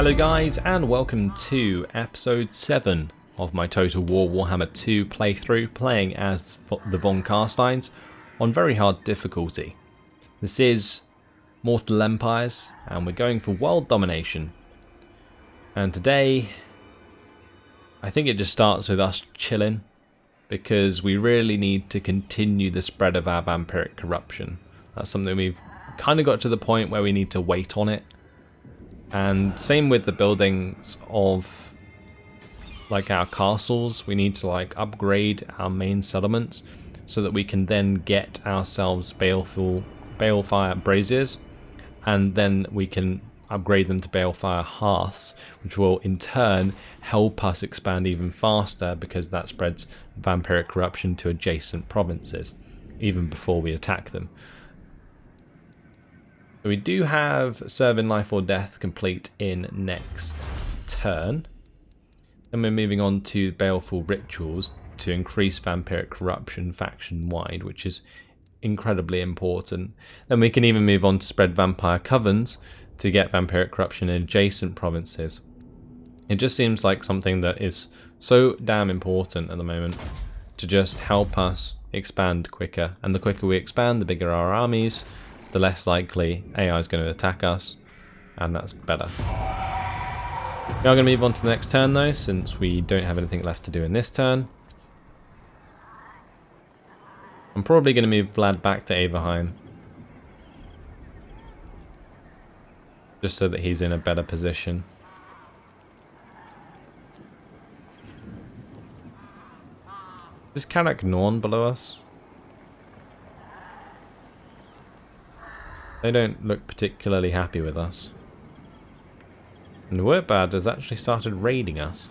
Hello guys, and welcome to episode 7 of my Total War Warhammer 2 playthrough, playing as the Von Carsteins on very hard difficulty. This is Mortal Empires, and we're going for world domination. And today, I think it just starts with us chilling, because we really need to continue the spread of our vampiric corruption. That's something we've kind of got to the point where we need to wait on it. And same with the buildings of like our castles. We need to like upgrade our main settlements so that we can then get ourselves balefire braziers, and then we can upgrade them to balefire hearths, which will in turn help us expand even faster, because that spreads vampiric corruption to adjacent provinces even before we attack them. So we do have Serve in Life or Death complete in next turn. Then we're moving on to Baleful Rituals to increase vampiric corruption faction-wide, which is incredibly important. Then we can even move on to Spread Vampire Covens to get vampiric corruption in adjacent provinces. It just seems like something that is so damn important at the moment to just help us expand quicker. And the quicker we expand, the bigger our armies, the less likely AI is going to attack us, and that's better. We are going to move on to the next turn though, since we don't have anything left to do in this turn. I'm probably going to move Vlad back to Averheim, just so that he's in a better position. Is Karak Norn below us? They don't look particularly happy with us. And Wurtbad has actually started raiding us.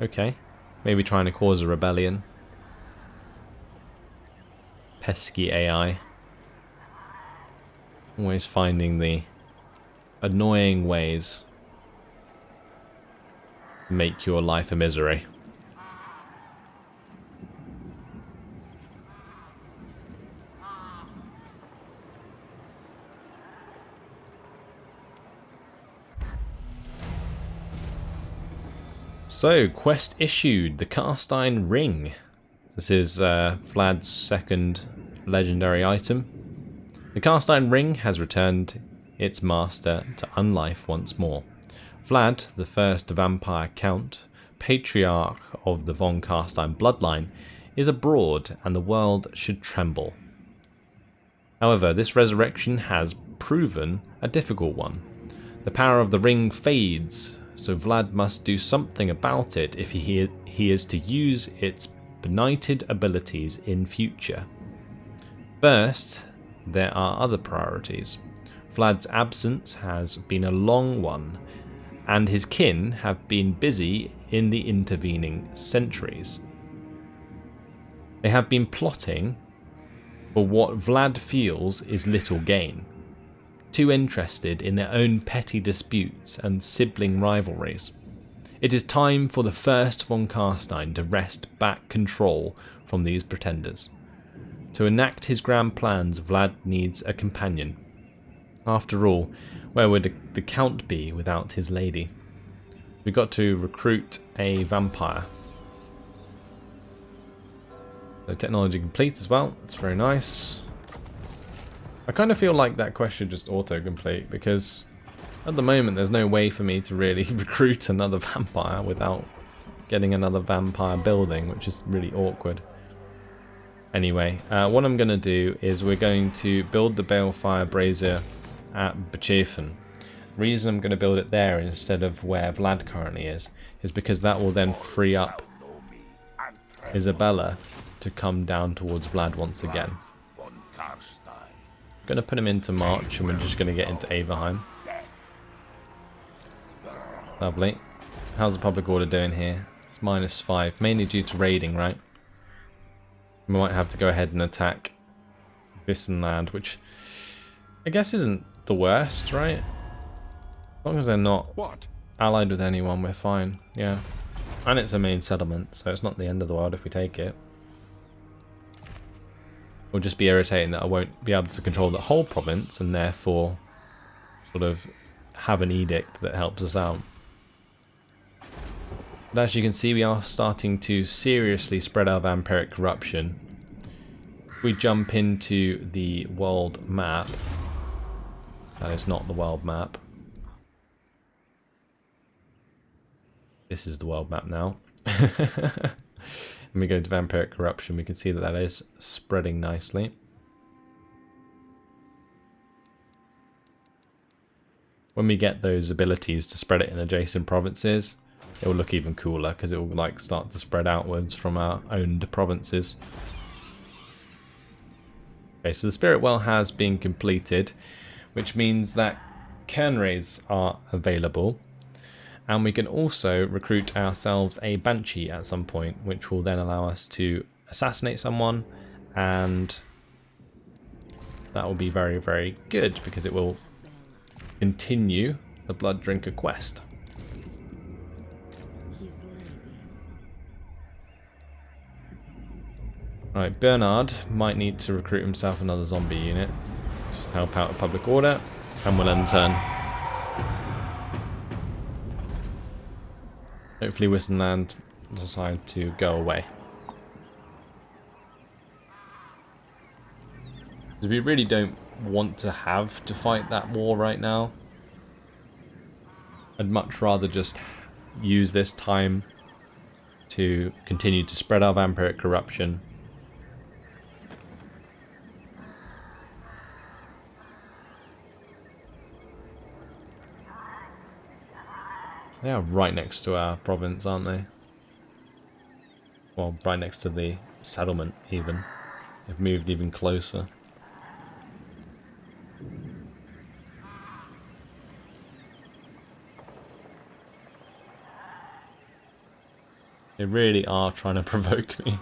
Okay, maybe trying to cause a rebellion. Pesky AI. Always finding the annoying ways to make your life a misery. So, quest issued, the Carstein Ring. This is Vlad's second legendary item. The Carstein Ring has returned its master to unlife once more. Vlad, the first vampire count, patriarch of the Von Carstein bloodline, is abroad and the world should tremble. However, this resurrection has proven a difficult one. The power of the ring fades, so Vlad must do something about it if he is to use its benighted abilities in future. First, there are other priorities. Vlad's absence has been a long one, and his kin have been busy in the intervening centuries. They have been plotting for what Vlad feels is little gain, too interested in their own petty disputes and sibling rivalries. It is time for the first Von Carstein to wrest back control from these pretenders. To enact his grand plans, Vlad needs a companion. After all, where would the Count be without his lady? We've got to recruit a vampire. So technology complete as well, that's very nice. I kind of feel like that quest should just auto-complete, because at the moment there's no way for me to really recruit another vampire without getting another vampire building, which is really awkward. Anyway, what I'm going to do is we're going to build the balefire brazier at Bechefen. The reason I'm going to build it there instead of where Vlad currently is because that will then free up Isabella to come down towards Vlad once again. Going to put him into March, and we're just going to get into Averheim. Lovely. How's the public order doing here? It's -5, mainly due to raiding, right? We might have to go ahead and attack Vissenland, which I guess isn't the worst, right? As long as they're not allied with anyone, we're fine. Yeah. And it's a main settlement, so it's not the end of the world if we take it. It'll just be irritating that I won't be able to control the whole province, and therefore sort of have an edict that helps us out. But as you can see, we are starting to seriously spread our vampiric corruption. If we jump into the world map, that is not the world map. This is the world map now. When we go to vampiric corruption, we can see that that is spreading nicely. When we get those abilities to spread it in adjacent provinces, it will look even cooler because it will like start to spread outwards from our owned provinces. Okay, so the spirit well has been completed, which means that Kernrays are available, and we can also recruit ourselves a Banshee at some point, which will then allow us to assassinate someone, and that will be very, very good because it will continue the Blood Drinker quest. Right, Bernard might need to recruit himself another zombie unit. Just help out with public order, and we'll end turn. Hopefully Wissenland decide to go away. Because we really don't want to have to fight that war right now. I'd much rather just use this time to continue to spread our vampiric corruption. They are right next to our province, aren't they? Well, right next to the settlement, even. They've moved even closer. They really are trying to provoke me.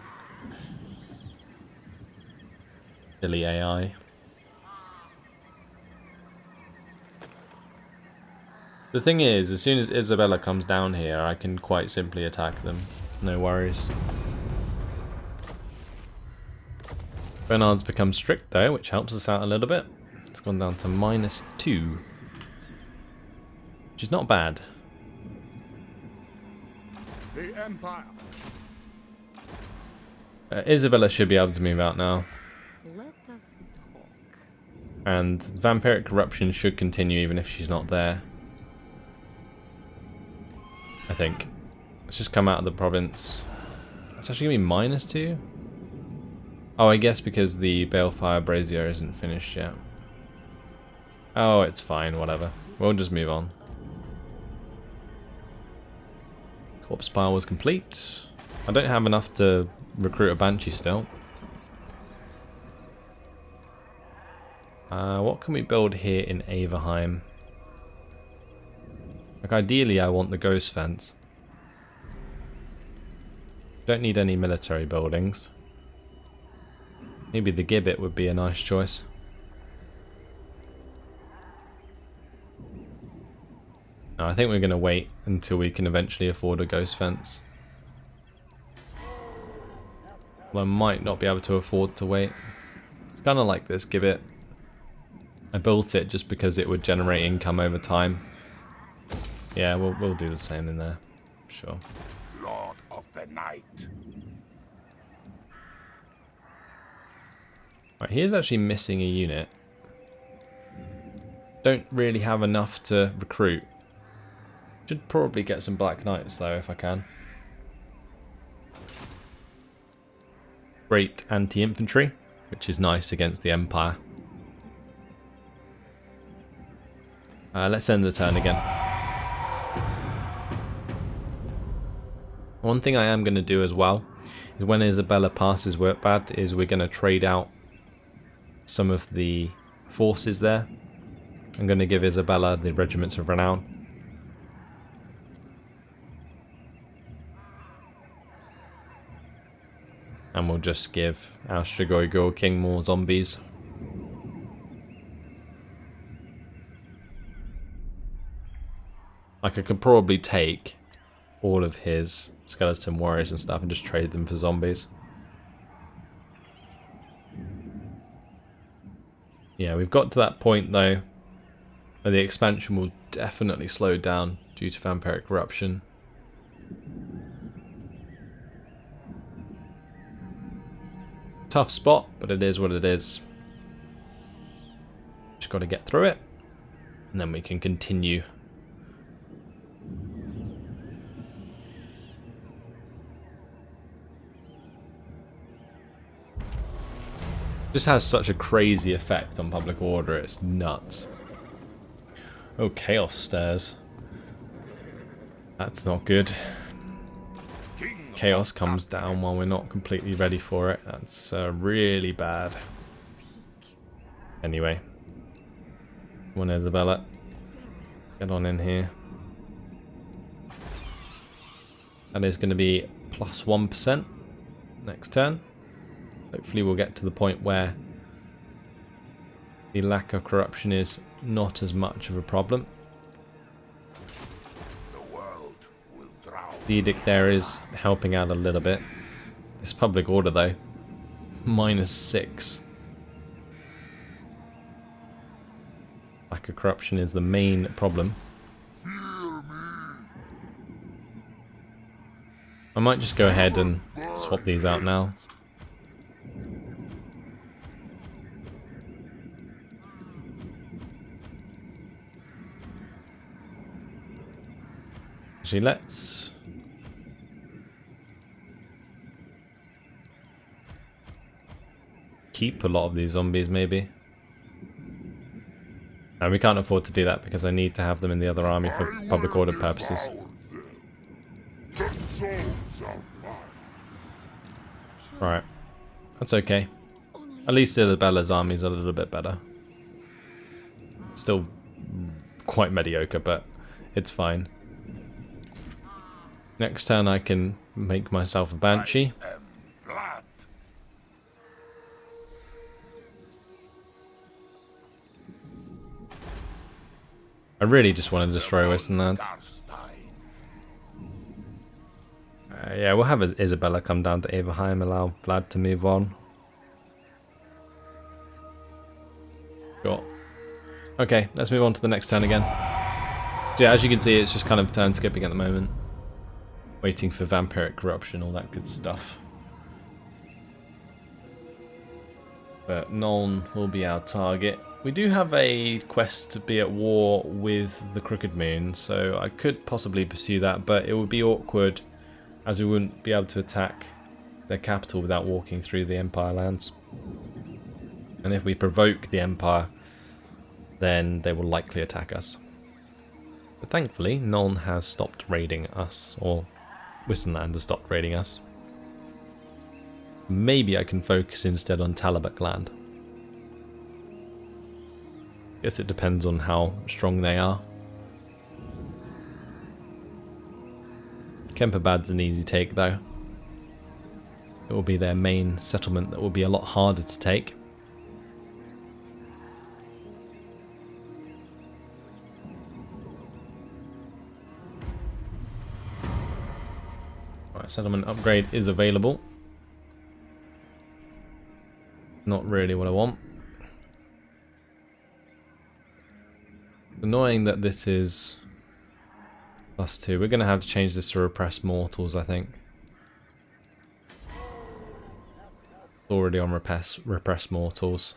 Silly AI. The thing is, as soon as Isabella comes down here, I can quite simply attack them. No worries. Bernard's become strict though, which helps us out a little bit. It's gone down to -2. Which is not bad. The Empire. Isabella should be able to move out now. Let us talk. And vampiric corruption should continue even if she's not there. I think. Let's just come out of the province. It's actually going to be -2. Oh, I guess because the Balefire Brazier isn't finished yet. Oh, it's fine, whatever. We'll just move on. Corpse pile was complete. I don't have enough to recruit a Banshee still. What can we build here in Averheim? Like ideally I want the ghost fence. Don't need any military buildings. Maybe the gibbet would be a nice choice. No, I think we're going to wait until we can eventually afford a ghost fence. Well, I might not be able to afford to wait. It's kind of like this gibbet. I built it just because it would generate income over time. Yeah, we'll do the same in there. Sure. Lord of the Night. Right, he is actually missing a unit. Don't really have enough to recruit. Should probably get some Black Knights though if I can. Great anti-infantry, which is nice against the Empire. Let's end the turn again. One thing I am going to do as well is when Isabella passes Wurtbad is we're going to trade out some of the forces there. I'm going to give Isabella the regiments of renown. And we'll just give our Strigoi King more zombies. Like I could probably take all of his skeleton warriors and stuff and just trade them for zombies. Yeah, we've got to that point though But the expansion will definitely slow down due to vampiric corruption. Tough spot, but it is what it is. Just got to get through it, and then we can continue. Just has such a crazy effect on public order, it's nuts. Oh, chaos stairs. That's not good. Chaos comes down while we're not completely ready for it. That's really bad. Anyway. Come on, Isabella. Get on in here. That is going to be plus 1% next turn. Hopefully we'll get to the point where the lack of corruption is not as much of a problem. The edict there is helping out a little bit. This public order though, -6. Lack of corruption is the main problem. I might just go ahead and swap these out now. Actually, let's keep a lot of these zombies, maybe. No, we can't afford to do that because I need to have them in the other army for public order purposes. Right, that's okay. At least Isabella's army's a little bit better. Still quite mediocre, but it's fine. Next turn I can make myself a Banshee. I really just want to destroy Westernland. Yeah, we'll have Isabella come down to Averheim, allow Vlad to move on. Sure. Okay, let's move on to the next turn again. So yeah, as you can see, it's just kind of turn skipping at the moment. Waiting for vampiric corruption, all that good stuff. But Nuln will be our target. We do have a quest to be at war with the Crooked Moon, so I could possibly pursue that, but it would be awkward as we wouldn't be able to attack their capital without walking through the Empire lands. And if we provoke the Empire, then they will likely attack us. But thankfully, Nuln has stopped raiding us, or Wissenland has stopped raiding us. Maybe I can focus instead on Talabak land. Guess it depends on how strong they are. Kemperbad's an easy take though. It will be their main settlement that will be a lot harder to take. Right, settlement upgrade is available. Not really what I want. Annoying that this is +2. We're going to have to change this to repress mortals, I think. Already on repress mortals.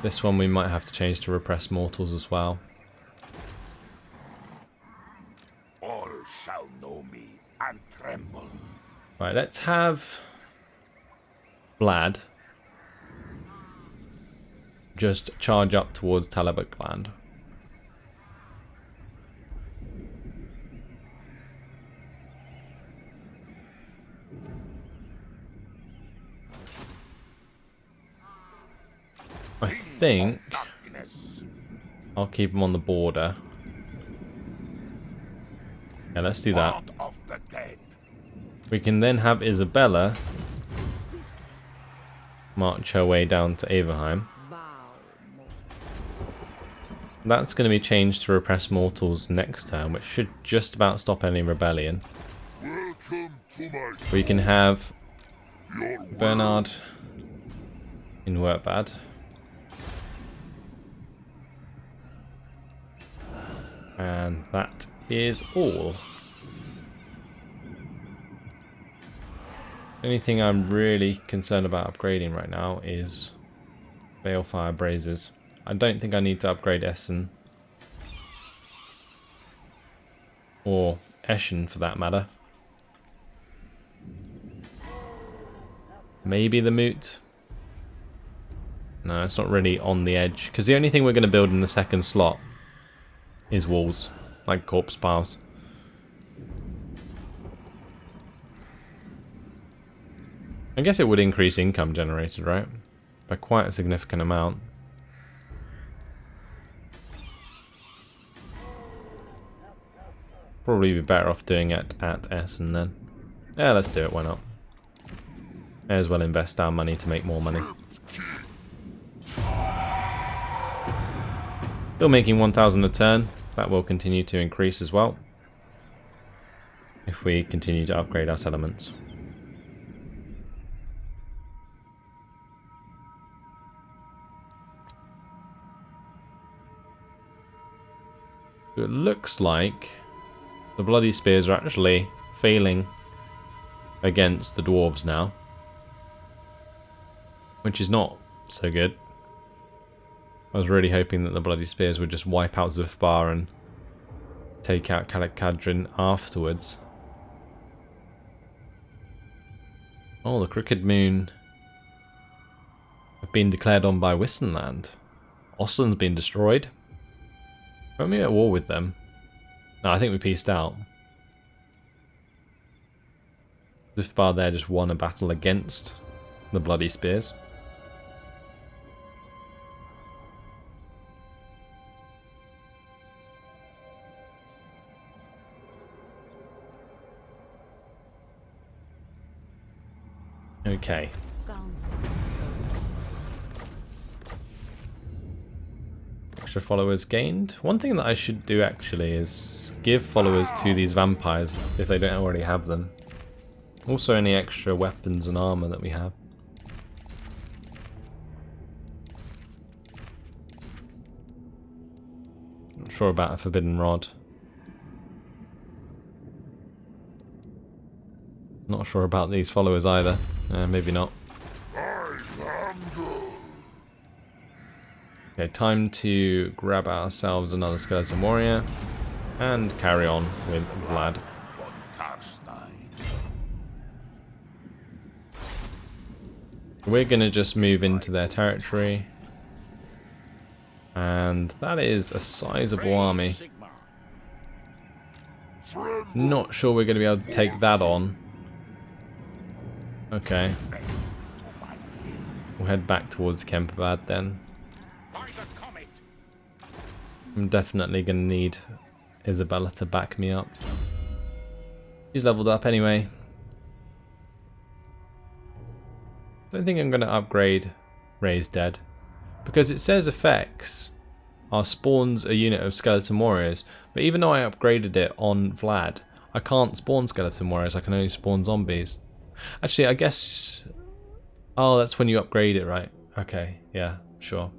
This one we might have to change to repress mortals as well. All shall know me and tremble. Right, let's have Vlad just charge up towards Talabak land. I think I'll keep him on the border. Yeah, let's do that. We can then have Isabella march her way down to Averheim. That's going to be changed to repress mortals next turn, which should just about stop any rebellion. We can have Bernard in Wertbad. And that is all. Anything I'm really concerned about upgrading right now is Balefire Brazes. I don't think I need to upgrade Essen. Or Eschen for that matter. Maybe the Moot. No, it's not really on the edge. Because the only thing we're going to build in the second slot is walls. Like corpse piles. I guess it would increase income generated, right? By quite a significant amount. Probably be better off doing it at Essen then. Yeah, let's do it, why not? May as well invest our money to make more money. Still making 1,000 a turn. That will continue to increase as well. If we continue to upgrade our settlements. It looks like the bloody spears are actually failing against the dwarves now, which is not so good. I was really hoping that the bloody spears would just wipe out Zufbar and take out Kalakadrin afterwards. Oh, the Crooked Moon have been declared on by Wissenland. Ostland's been destroyed. Weren't we at war with them? No, I think we peaced out. Zufbar there just won a battle against the bloody spears. Okay. Extra followers gained. One thing that I should do actually is give followers to these vampires if they don't already have them. Also any extra weapons and armor that we have. Not sure about a forbidden rod. Not sure about these followers either. Maybe not. Okay, time to grab ourselves another skeleton warrior and carry on with Vlad. Von Carstein. We're gonna just move into their territory, and that is a sizable army. Not sure we're gonna be able to take that on. Okay. We'll head back towards Kemperbad then. I'm definitely going to need Isabella to back me up. She's leveled up anyway. Don't think I'm going to upgrade Raised Dead. Because it says effects are spawns a unit of skeleton warriors. But even though I upgraded it on Vlad, I can't spawn skeleton warriors, I can only spawn zombies. Actually, I guess... Oh, that's when you upgrade it, right? Okay, yeah, sure.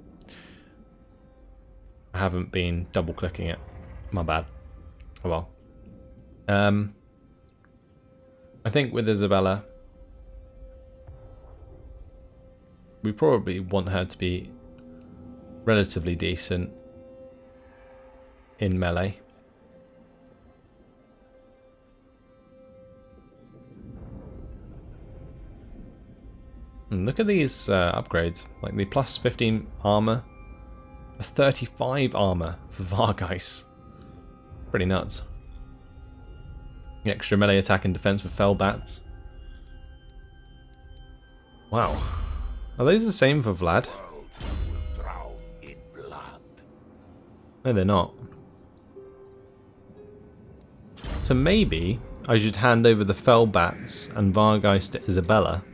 I haven't been double clicking it. My bad. Oh well. I think with Isabella, we probably want her to be relatively decent in melee. And look at these upgrades, like the plus 15 armor, plus 35 armor for Vargeis. Pretty nuts. The extra melee attack and defense for Fellbats. Wow. Are those the same for Vlad? Will drown in blood. No, they're not. So maybe I should hand over the Fellbats and Vargeis to Isabella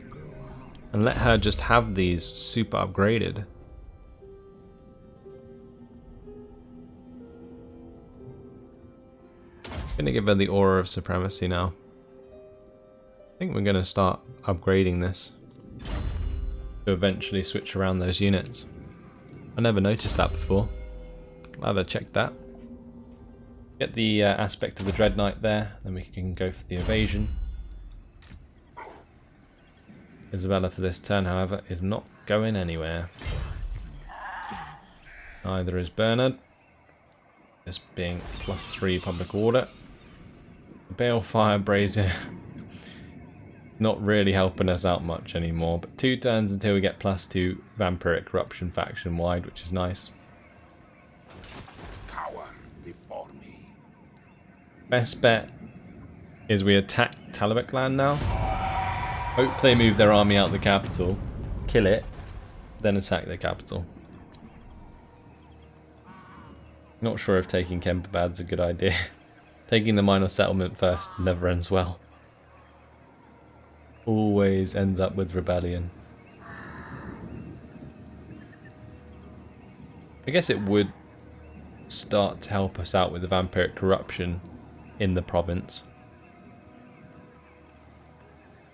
and let her just have these super upgraded. Gonna give her the Aura of Supremacy now. I think we're gonna start upgrading this to eventually switch around those units. I never noticed that before. Glad I checked that. Get the aspect of the Dread Knight there, then we can go for the evasion. Isabella for this turn, however, is not going anywhere. Neither is Bernard. This being +3 public order. Balefire Brazier not really helping us out much anymore, but 2 turns until we get +2 Vampiric Corruption faction wide, which is nice. Cower before me. Best bet is we attack Talabek land now. Hope they move their army out the capital, kill it, then attack the capital. Not sure if taking Kemperbad's a good idea. Taking the minor settlement first never ends well. Always ends up with rebellion. I guess it would start to help us out with the vampiric corruption in the province.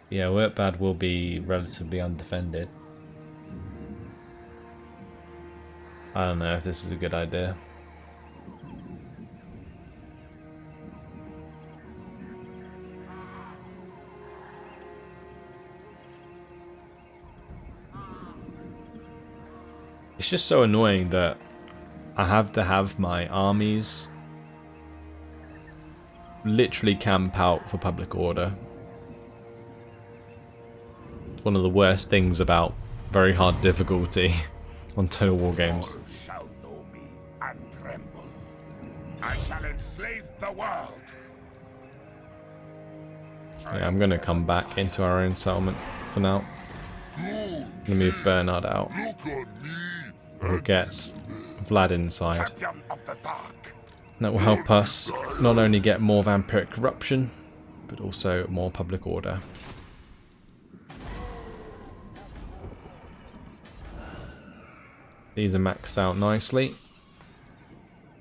Yeah, Wurtbad will be relatively undefended. I don't know if this is a good idea. It's just so annoying that I have to have my armies literally camp out for public order. It's one of the worst things about very hard difficulty on Total War games. All shall know me and tremble. I shall enslave the world. Yeah, I'm going to come back into our own settlement for now. I'm going to move Bernard out. We'll get Vlad inside. Champion of the dark. That will help us not only get more vampiric corruption, but also more public order. These are maxed out nicely.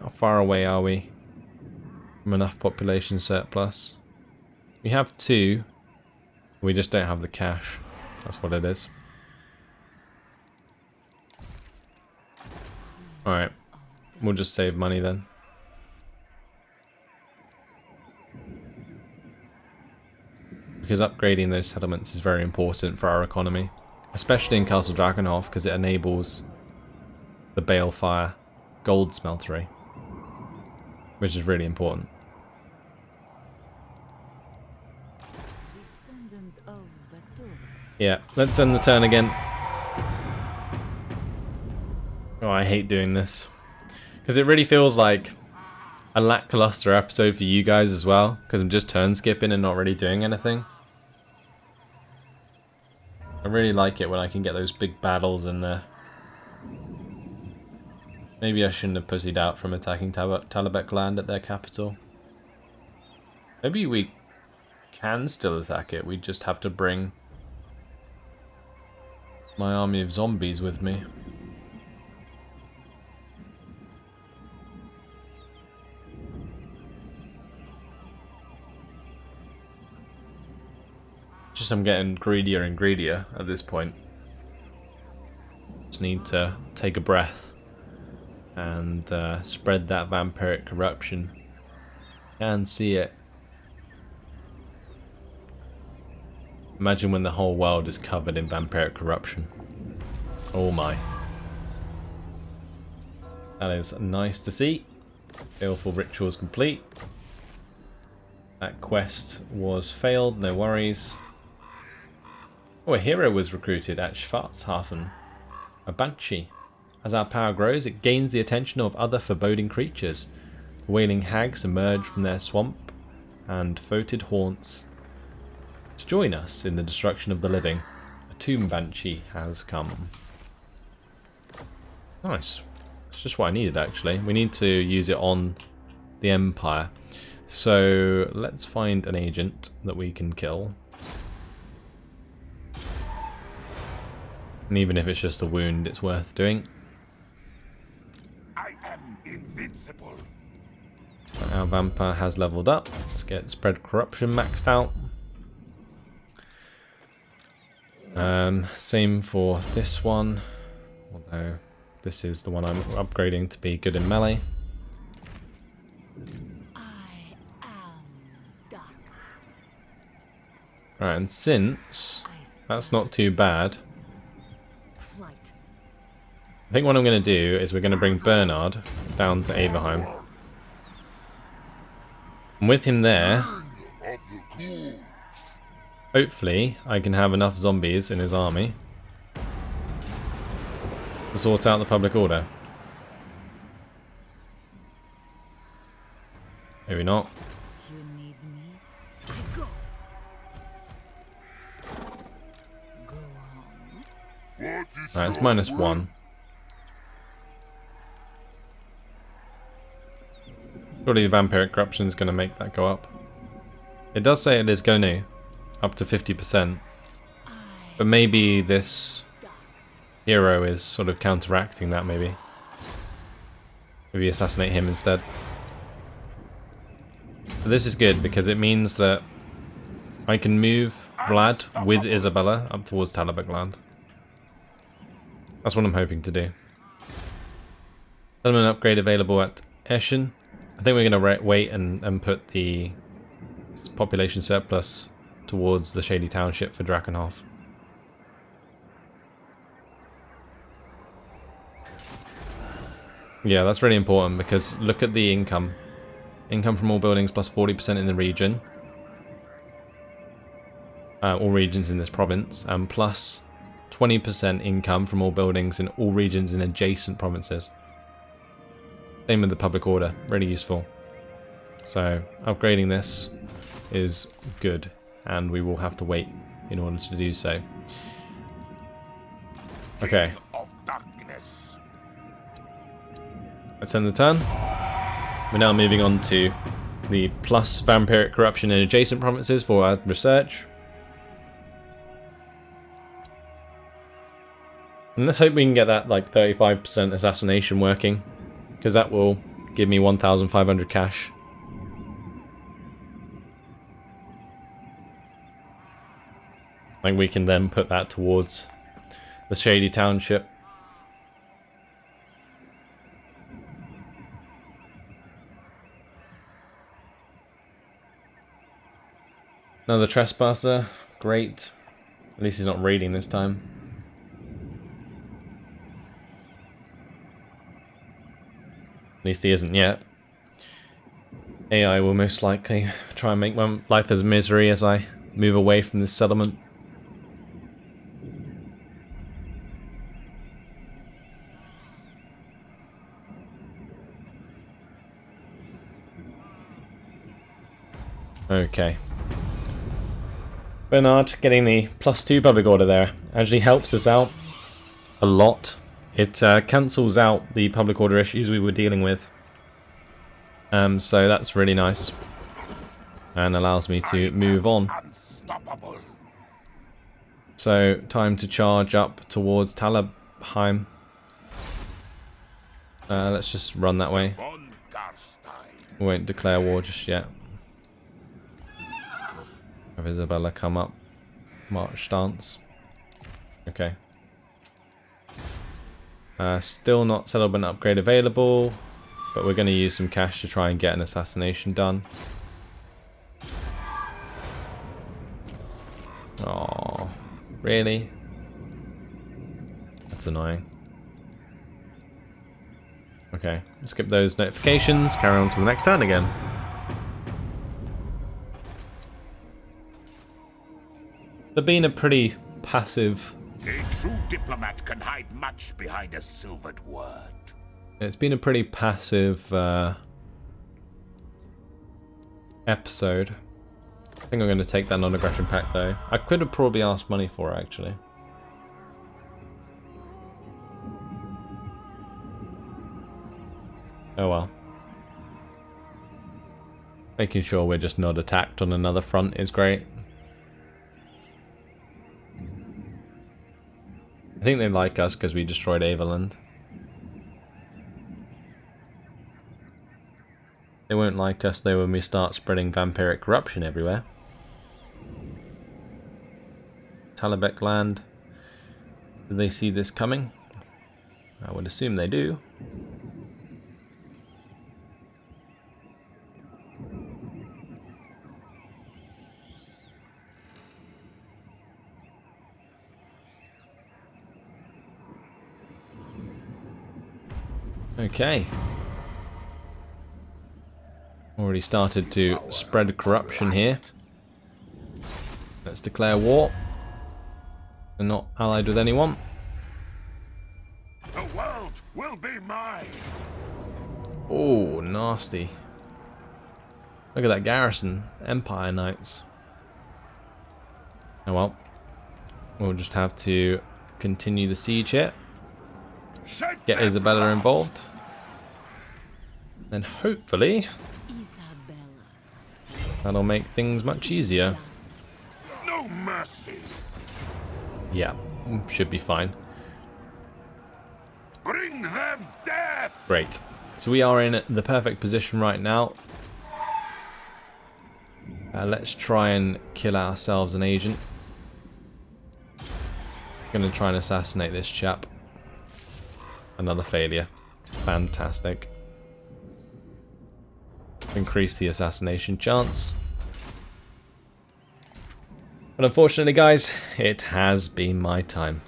How far away are we from enough population surplus? We have 2. We just don't have the cash. That's what it is. Alright. We'll just save money then. Because upgrading those settlements is very important for our economy. Especially in Castle Drakenhof, because it enables the Balefire gold smeltery. Which is really important. Descendant of Batur. Yeah, let's end the turn again. Oh, I hate doing this. Because it really feels like a lackluster episode for you guys as well. Because I'm just turn skipping and not really doing anything. I really like it when I can get those big battles in there. Maybe I shouldn't have pussied out from attacking Talabek land at their capital. Maybe we can still attack it. We just have to bring my army of zombies with me. Just I'm getting greedier and greedier at this point. Just need to take a breath and spread that vampiric corruption. And see it. Imagine when the whole world is covered in vampiric corruption. Oh my. That is nice to see. Baleful rituals complete. That quest was failed, no worries. Oh, a hero was recruited at Schwarzhafen. A banshee. As our power grows, it gains the attention of other foreboding creatures. Wailing hags emerge from their swamp and foetid haunts to join us in the destruction of the living. A tomb banshee has come. Nice. That's just what I needed, actually. We need to use it on the Empire. So let's find an agent that we can kill. And even if it's just a wound, it's worth doing. I am invincible. Our vampire has leveled up. Let's get spread corruption maxed out. Same for this one, although this is the one I'm upgrading to be good in melee. Right, and since that's not too bad, Flight. I think what I'm going to do is we're going to bring Bernard down to Averheim. And with him there, hopefully I can have enough zombies in his army to sort out the public order. Maybe not. You need me? I go. Go on. Alright, it's -1. Surely the vampiric corruption is going to make that go up. It does say it is going to, up to 50%. But maybe this hero is sort of counteracting that, maybe. Maybe assassinate him instead. But this is good because it means that I can move Vlad with Isabella up towards Talabek land. That's what I'm hoping to do. Settlement upgrade available at Eschen. I think we're going to wait and put the population surplus towards the Shady Township for Drakenhof. Yeah, that's really important because look at the income. Income from all buildings plus 40% in the region. All regions in this province. And plus 20% income from all buildings in all regions in adjacent provinces. Same with the public order, really useful. So upgrading this is good, and we will have to wait in order to do so. Okay. Let's end the turn. We're now moving on to the plus vampiric corruption in adjacent provinces for our research. And let's hope we can get that like 35% assassination working, because that will give me 1,500 cash. And we can then put that towards the Shady Township. Another trespasser, great. At least he's not raiding this time. At least he isn't yet. AI will most likely try and make my life as misery as I move away from this settlement. Okay. Bernard getting the +2 public order there actually helps us out a lot. It cancels out the public order issues we were dealing with. So that's really nice. And allows me to move on. So time to charge up towards Talabheim. Let's just run that way. We won't declare war just yet. Have Isabella come up. March stance. Okay. Still not settlement upgrade available, but we're going to use some cash to try and get an assassination done. Oh, really? That's annoying. Okay, skip those notifications, carry on to the next turn again. They've been a pretty passive... A true diplomat can hide much behind a silvered word. It's been a pretty passive episode. I think I'm going to take that non-aggression pact though. I could have probably asked money for it actually. Oh well. Making sure we're just not attacked on another front is great. I think they like us because we destroyed Averland. They won't like us though when we start spreading vampiric corruption everywhere. Talabek land. Do they see this coming? I would assume they do. Okay. Already started to spread corruption here. Let's declare war. They're not allied with anyone. The world will be mine. Oh, nasty. Look at that garrison. Empire Knights. Oh well. We'll just have to continue the siege here. Get Isabella involved. And hopefully Isabella. that'll make things much easier. No mercy. Yeah, should be fine. Bring them death. Great. So we are in the perfect position right now. Let's try and kill ourselves an agent. Gonna try and assassinate this chap. Another failure. Fantastic. Increase the assassination chance. But unfortunately, guys, it has been my time.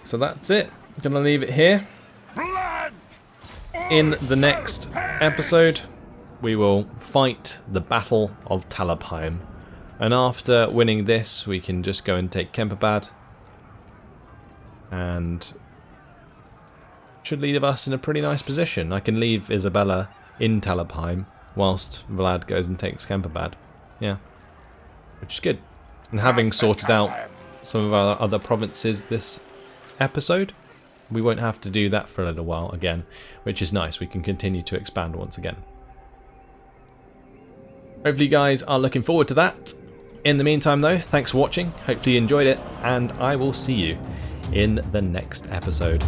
So that's it. I'm gonna leave it here. Blood. In the next episode, we will fight the Battle of Talabheim. And after winning this, we can just go and take Kemperbad. And should leave us in a pretty nice position. I can leave Isabella in Talabheim whilst Vlad goes and takes Kemperbad. Yeah. Which is good. And having sorted out some of our other provinces this episode, we won't have to do that for a little while again, which is nice. We can continue to expand once again. Hopefully you guys are looking forward to that. In the meantime though, thanks for watching. Hopefully you enjoyed it, and I will see you in the next episode.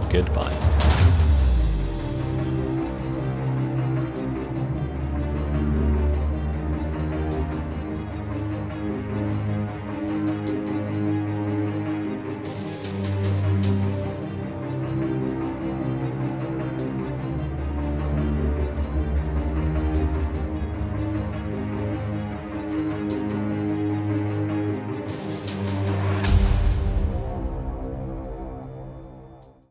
Goodbye.